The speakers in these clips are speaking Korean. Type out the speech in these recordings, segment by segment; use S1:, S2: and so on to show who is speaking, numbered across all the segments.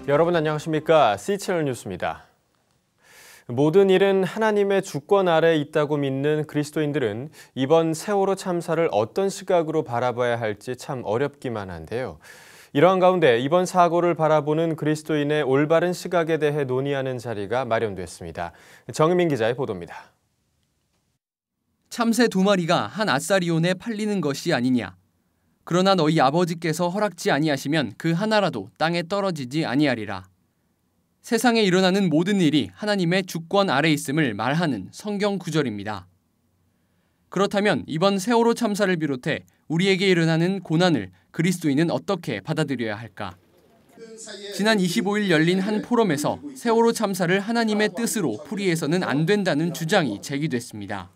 S1: 여러분 안녕하십니까? C채널 뉴스입니다. 모든 일은 하나님의 주권 아래에 있다고 믿는 그리스도인들은 이번 세월호 참사를 어떤 시각으로 바라봐야 할지 참 어렵기만 한데요. 이러한 가운데 이번 사고를 바라보는 그리스도인의 올바른 시각에 대해 논의하는 자리가 마련됐습니다. 정의민 기자의 보도입니다.
S2: 참새 2마리가 한 아싸리온에 팔리는 것이 아니냐. 그러나 너희 아버지께서 허락지 아니하시면 그 하나라도 땅에 떨어지지 아니하리라. 세상에 일어나는 모든 일이 하나님의 주권 아래 있음을 말하는 성경 구절입니다. 그렇다면 이번 세월호 참사를 비롯해 우리에게 일어나는 고난을 그리스도인은 어떻게 받아들여야 할까? 지난 25일 열린 한 포럼에서 세월호 참사를 하나님의 뜻으로 풀이해서는 안 된다는 주장이 제기됐습니다.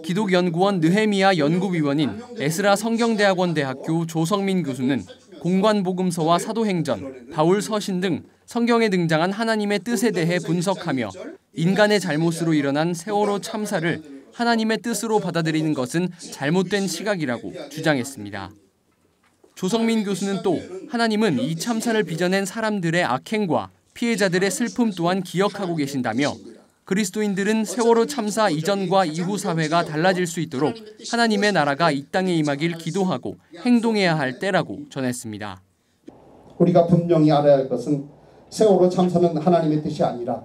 S2: 기독연구원 느헤미야 연구위원인 에스라 성경대학원 대학교 조성민 교수는 공관복음서와 사도행전, 바울 서신 등 성경에 등장한 하나님의 뜻에 대해 분석하며 인간의 잘못으로 일어난 세월호 참사를 하나님의 뜻으로 받아들이는 것은 잘못된 시각이라고 주장했습니다. 조성민 교수는 또 하나님은 이 참사를 빚어낸 사람들의 악행과 피해자들의 슬픔 또한 기억하고 계신다며 그리스도인들은 세월호 참사 이전과 이후 사회가 달라질 수 있도록 하나님의 나라가 이 땅에 임하길 기도하고 행동해야 할 때라고 전했습니다.
S3: 우리가 분명히 알아야 할 것은 세월호 참사는 하나님의 뜻이 아니라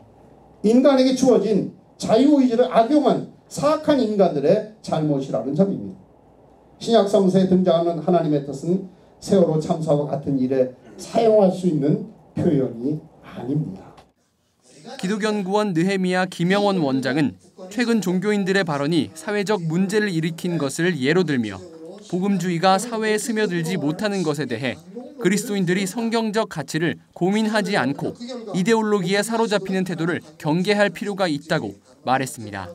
S3: 인간에게 주어진 자유의지를 악용한 사악한 인간들의 잘못이라는 점입니다. 신약 성서에 등장하는 하나님의 뜻은 세월호 참사와 같은 일에 사용할 수 있는 표현이 아닙니다.
S2: 기독연구원 느헤미야 김영원 원장은 최근 종교인들의 발언이 사회적 문제를 일으킨 것을 예로 들며 복음주의가 사회에 스며들지 못하는 것에 대해 그리스도인들이 성경적 가치를 고민하지 않고 이데올로기에 사로잡히는 태도를 경계할 필요가 있다고 말했습니다.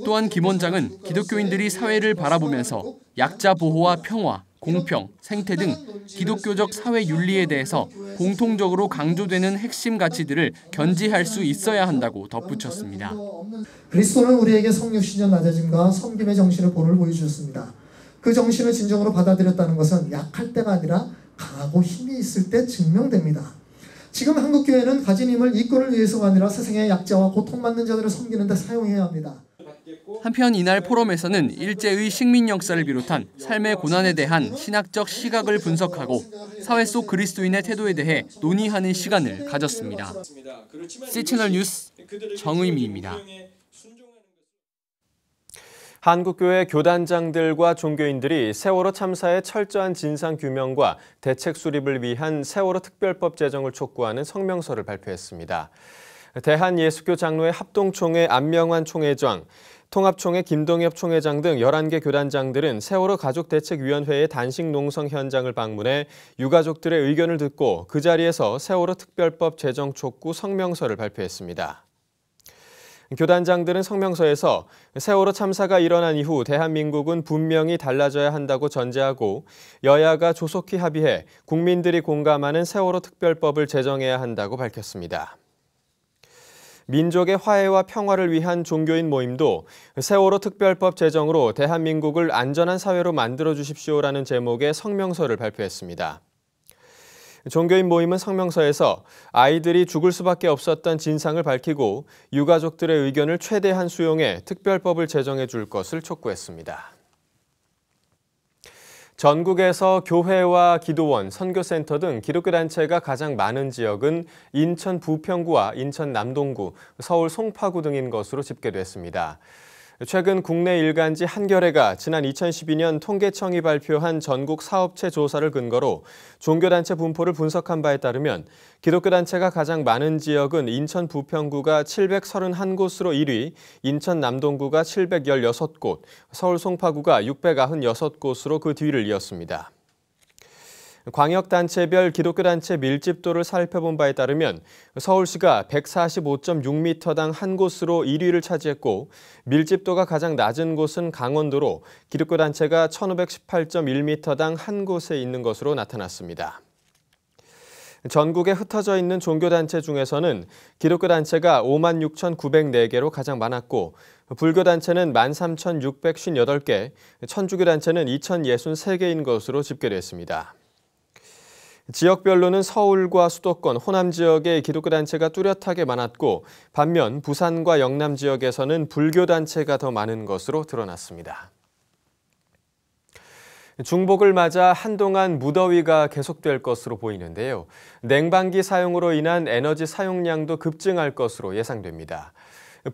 S2: 또한 김 원장은 기독교인들이 사회를 바라보면서 약자 보호와 평화, 공평, 생태 등 기독교적 사회 윤리에 대해서 공통적으로 강조되는 핵심 가치들을 견지할 수 있어야 한다고 덧붙였습니다.
S4: 그리스도는 우리에게 성육신적 낮아짐과 섬김의 정신을 본을 보여주셨습니다. 그 정신을 진정으로 받아들였다는 것은 약할 때가 아니라 강하고 힘이 있을 때 증명됩니다. 지금 한국교회는 가진 힘을 이권을 위해서가 아니라 세상의 약자와 고통받는 자들을 섬기는 데 사용해야 합니다.
S2: 한편 이날 포럼에서는 일제의 식민 역사를 비롯한 삶의 고난에 대한 신학적 시각을 분석하고 사회 속 그리스도인의 태도에 대해 논의하는 시간을 가졌습니다. C채널 뉴스 정의민입니다.
S1: 한국교회 교단장들과 종교인들이 세월호 참사의 철저한 진상규명과 대책 수립을 위한 세월호 특별법 제정을 촉구하는 성명서를 발표했습니다. 대한예수교 장로회 합동총회 안명환 총회장, 통합총회 김동엽 총회장 등 11개 교단장들은 세월호 가족대책위원회의 단식 농성 현장을 방문해 유가족들의 의견을 듣고 그 자리에서 세월호 특별법 제정 촉구 성명서를 발표했습니다. 교단장들은 성명서에서 세월호 참사가 일어난 이후 대한민국은 분명히 달라져야 한다고 전제하고 여야가 조속히 합의해 국민들이 공감하는 세월호 특별법을 제정해야 한다고 밝혔습니다. 민족의 화해와 평화를 위한 종교인 모임도 세월호 특별법 제정으로 대한민국을 안전한 사회로 만들어 주십시오라는 제목의 성명서를 발표했습니다. 종교인 모임은 성명서에서 아이들이 죽을 수밖에 없었던 진상을 밝히고 유가족들의 의견을 최대한 수용해 특별법을 제정해 줄 것을 촉구했습니다. 전국에서 교회와 기도원, 선교센터 등 기독교 단체가 가장 많은 지역은 인천 부평구와 인천 남동구, 서울 송파구 등인 것으로 집계됐습니다. 최근 국내 일간지 한겨레가 지난 2012년 통계청이 발표한 전국 사업체 조사를 근거로 종교단체 분포를 분석한 바에 따르면 기독교 단체가 가장 많은 지역은 인천 부평구가 731곳으로 1위, 인천 남동구가 716곳, 서울 송파구가 696곳으로 그 뒤를 이었습니다. 광역단체별 기독교단체 밀집도를 살펴본 바에 따르면 서울시가 145.6m당 한 곳으로 1위를 차지했고 밀집도가 가장 낮은 곳은 강원도로 기독교단체가 1518.1m당 한 곳에 있는 것으로 나타났습니다. 전국에 흩어져 있는 종교단체 중에서는 기독교 단체가 56,904개로 가장 많았고 불교 단체는 13,658개, 천주교 단체는 2,063개인 것으로 집계됐습니다. 지역별로는 서울과 수도권, 호남 지역의 기독교 단체가 뚜렷하게 많았고 반면 부산과 영남 지역에서는 불교 단체가 더 많은 것으로 드러났습니다. 중복을 맞아 한동안 무더위가 계속될 것으로 보이는데요. 냉방기 사용으로 인한 에너지 사용량도 급증할 것으로 예상됩니다.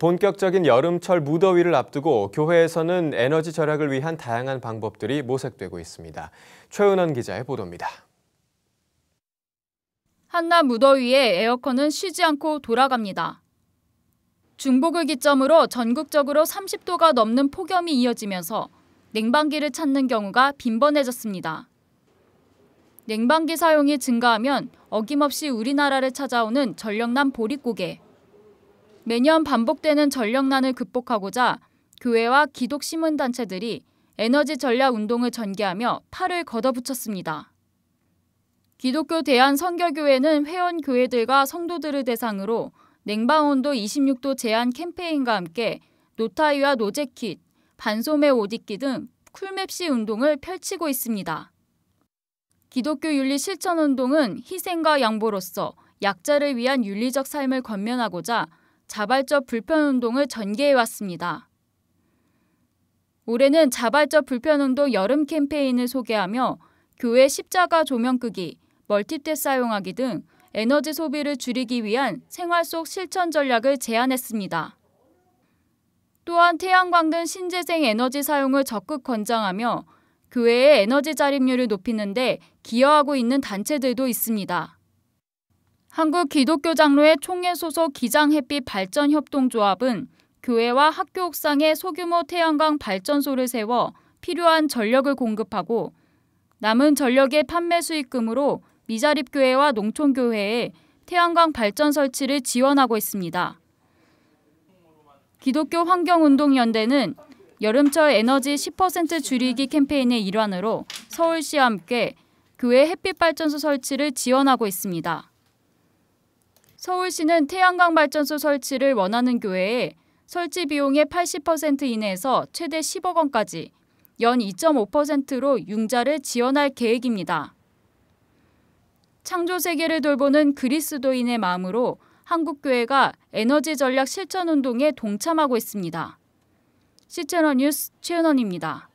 S1: 본격적인 여름철 무더위를 앞두고 교회에서는 에너지 절약을 위한 다양한 방법들이 모색되고 있습니다. 최은원 기자의 보도입니다.
S5: 한낮 무더위에 에어컨은 쉬지 않고 돌아갑니다. 중복을 기점으로 전국적으로 30도가 넘는 폭염이 이어지면서 냉방기를 찾는 경우가 빈번해졌습니다. 냉방기 사용이 증가하면 어김없이 우리나라를 찾아오는 전력난 보릿고개. 매년 반복되는 전력난을 극복하고자 교회와 기독 시민단체들이 에너지 전략 운동을 전개하며 팔을 걷어붙였습니다. 기독교 대한선결교회는 회원교회들과 성도들을 대상으로 냉방온도 26도 제한 캠페인과 함께 노타이와 노재킷, 반소매 옷 입기 등 쿨맵시 운동을 펼치고 있습니다. 기독교 윤리 실천 운동은 희생과 양보로서 약자를 위한 윤리적 삶을 권면하고자 자발적 불편 운동을 전개해왔습니다. 올해는 자발적 불편 운동 여름 캠페인을 소개하며 교회 십자가 조명 끄기, 멀티탭 사용하기 등 에너지 소비를 줄이기 위한 생활 속 실천 전략을 제안했습니다. 또한 태양광 등 신재생 에너지 사용을 적극 권장하며 교회의 에너지 자립률을 높이는 데 기여하고 있는 단체들도 있습니다. 한국 기독교 장로회 총회 소속 기장햇빛 발전협동조합은 교회와 학교 옥상에 소규모 태양광 발전소를 세워 필요한 전력을 공급하고 남은 전력의 판매 수익금으로 미자립교회와 농촌교회에 태양광 발전 설치를 지원하고 있습니다. 기독교 환경운동연대는 여름철 에너지 10% 줄이기 캠페인의 일환으로 서울시와 함께 교회 햇빛발전소 설치를 지원하고 있습니다. 서울시는 태양광 발전소 설치를 원하는 교회에 설치 비용의 80% 이내에서 최대 10억 원까지 연 2.5%로 융자를 지원할 계획입니다. 창조 세계를 돌보는 그리스도인의 마음으로 한국교회가 에너지 전략 실천 운동에 동참하고 있습니다. CCTV 뉴스 최은원입니다.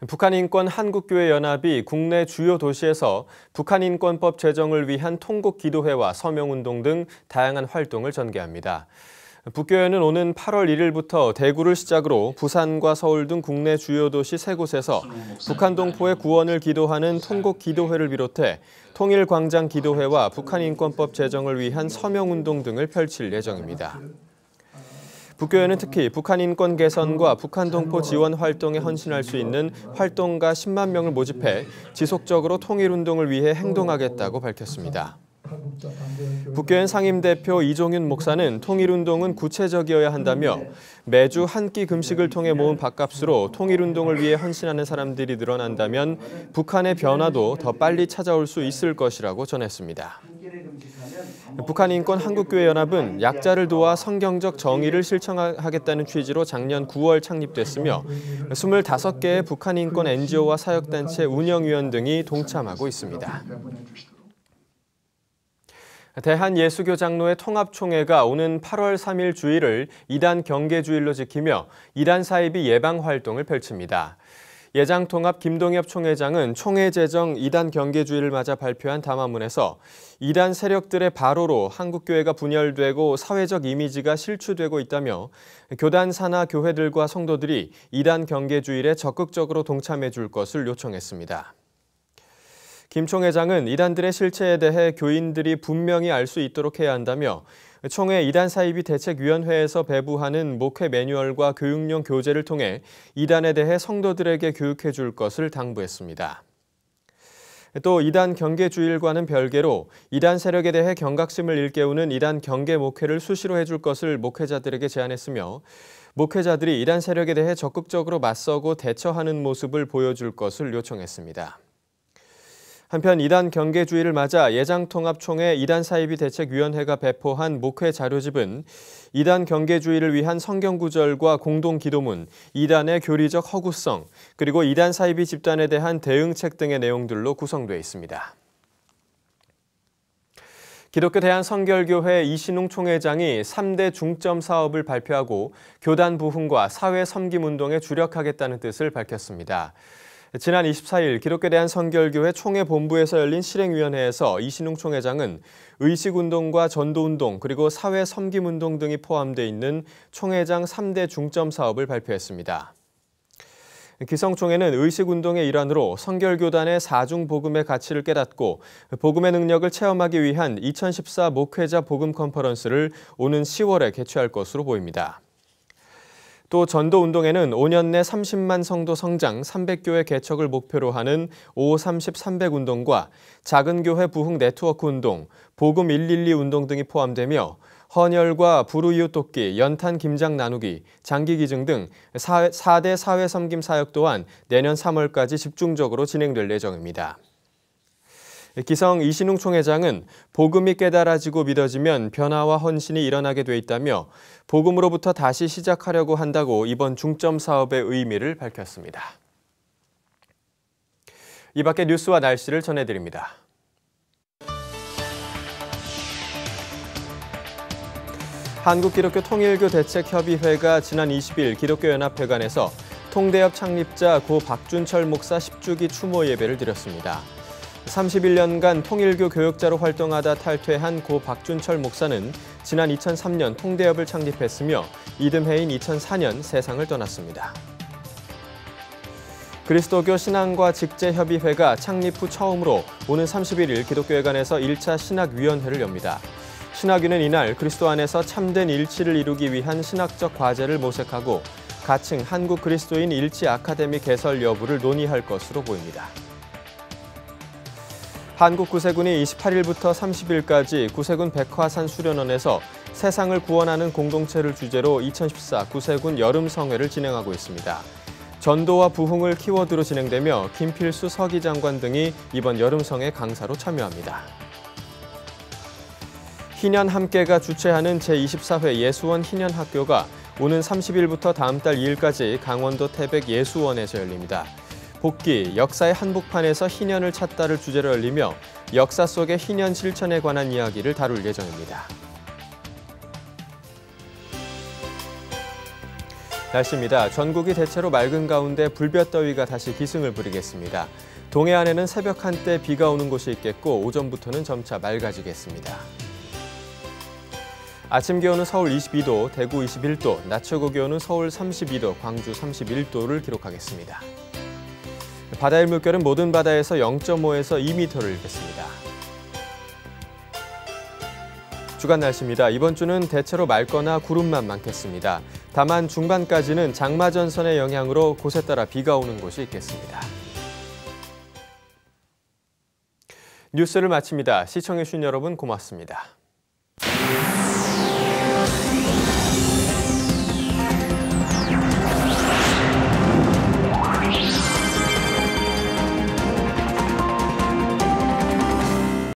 S1: 북한인권한국교회연합이 국내 주요 도시에서 북한인권법 제정을 위한 통곡기도회와 서명운동 등 다양한 활동을 전개합니다. 북교회는 오는 8월 1일부터 대구를 시작으로 부산과 서울 등 국내 주요 도시 3곳에서 북한 동포의 구원을 기도하는 통곡기도회를 비롯해 통일광장기도회와 북한인권법 제정을 위한 서명운동 등을 펼칠 예정입니다. 북교회는 특히 북한 인권 개선과 북한 동포 지원 활동에 헌신할 수 있는 활동가 10만 명을 모집해 지속적으로 통일운동을 위해 행동하겠다고 밝혔습니다. 북교회 상임대표 이종윤 목사는 통일운동은 구체적이어야 한다며 매주 한 끼 금식을 통해 모은 밥값으로 통일운동을 위해 헌신하는 사람들이 늘어난다면 북한의 변화도 더 빨리 찾아올 수 있을 것이라고 전했습니다. 북한인권한국교회연합은 약자를 도와 성경적 정의를 실천하겠다는 취지로 작년 9월 창립됐으며 25개의 북한인권 NGO와 사역단체 운영위원 등이 동참하고 있습니다. 대한예수교장로회 통합총회가 오는 8월 3일 주일을 이단 경계주일로 지키며 이단 사이비 예방 활동을 펼칩니다. 예장통합 김동엽 총회장은 총회 제정 이단 경계주의를 맞아 발표한 담화문에서 이단 세력들의 발호로 한국교회가 분열되고 사회적 이미지가 실추되고 있다며 교단 산하 교회들과 성도들이 이단 경계주의에 적극적으로 동참해 줄 것을 요청했습니다. 김 총회장은 이단들의 실체에 대해 교인들이 분명히 알 수 있도록 해야 한다며 총회 이단 사이비 대책위원회에서 배부하는 목회 매뉴얼과 교육용 교재를 통해 이단에 대해 성도들에게 교육해 줄 것을 당부했습니다. 또 이단 경계주일과는 별개로 이단 세력에 대해 경각심을 일깨우는 이단 경계 목회를 수시로 해줄 것을 목회자들에게 제안했으며 목회자들이 이단 세력에 대해 적극적으로 맞서고 대처하는 모습을 보여줄 것을 요청했습니다. 한편 이단 경계주의를 맞아 예장통합총회 이단 사이비 대책위원회가 배포한 목회 자료집은 이단 경계주의를 위한 성경 구절과 공동 기도문, 이단의 교리적 허구성, 그리고 이단 사이비 집단에 대한 대응책 등의 내용들로 구성되어 있습니다. 기독교 대한성결교회 이신웅 총회장이 3대 중점 사업을 발표하고 교단 부흥과 사회 섬김 운동에 주력하겠다는 뜻을 밝혔습니다. 지난 24일 기독교 대한성결교회 총회 본부에서 열린 실행위원회에서 이신웅 총회장은 의식운동과 전도운동 그리고 사회 섬김운동 등이 포함되어 있는 총회장 3대 중점 사업을 발표했습니다. 기성총회는 의식운동의 일환으로 성결교단의 사중복음의 가치를 깨닫고 복음의 능력을 체험하기 위한 2014 목회자 복음 컨퍼런스를 오는 10월에 개최할 것으로 보입니다. 또 전도운동에는 5년 내 30만 성도 성장, 300교회 개척을 목표로 하는 5-30-300 운동과 작은 교회 부흥 네트워크 운동, 복음 112 운동 등이 포함되며 헌혈과 불우이웃 돕기, 연탄 김장 나누기, 장기 기증 등 4대 사회 섬김 사역 또한 내년 3월까지 집중적으로 진행될 예정입니다. 기성 이신웅 총회장은 복음이 깨달아지고 믿어지면 변화와 헌신이 일어나게 돼 있다며 복음으로부터 다시 시작하려고 한다고 이번 중점 사업의 의미를 밝혔습니다. 이 밖에 뉴스와 날씨를 전해드립니다. 한국기독교통일교대책협의회가 지난 20일 기독교연합회관에서 통대협 창립자 고 박준철 목사 10주기 추모 예배를 드렸습니다. 31년간 통일교 교역자로 활동하다 탈퇴한 고 박준철 목사는 지난 2003년 통대협을 창립했으며 이듬해인 2004년 세상을 떠났습니다. 그리스도교 신앙과 직제협의회가 창립 후 처음으로 오는 31일 기독교회관에서 1차 신학위원회를 엽니다. 신학위는 이날 그리스도 안에서 참된 일치를 이루기 위한 신학적 과제를 모색하고 가칭 한국 그리스도인 일치 아카데미 개설 여부를 논의할 것으로 보입니다. 한국구세군이 28일부터 30일까지 구세군 백화산 수련원에서 세상을 구원하는 공동체를 주제로 2014 구세군 여름성회를 진행하고 있습니다. 전도와 부흥을 키워드로 진행되며 김필수 서기장관 등이 이번 여름성회 강사로 참여합니다. 희년함께가 주최하는 제24회 예수원 희년학교가 오는 30일부터 다음 달 2일까지 강원도 태백 예수원에서 열립니다. 복귀, 역사의 한복판에서 희년을 찾다를 주제로 열리며 역사 속의 희년 실천에 관한 이야기를 다룰 예정입니다. 날씨입니다. 전국이 대체로 맑은 가운데 불볕더위가 다시 기승을 부리겠습니다. 동해안에는 새벽 한때 비가 오는 곳이 있겠고 오전부터는 점차 맑아지겠습니다. 아침 기온은 서울 22도, 대구 21도, 낮 최고 기온은 서울 32도, 광주 31도를 기록하겠습니다. 바다의 물결은 모든 바다에서 0.5에서 2m를 일겠습니다. 주간 날씨입니다. 이번 주는 대체로 맑거나 구름만 많겠습니다. 다만 중반까지는 장마 전선의 영향으로 곳에 따라 비가 오는 곳이 있겠습니다. 뉴스를 마칩니다. 시청해주신 여러분 고맙습니다.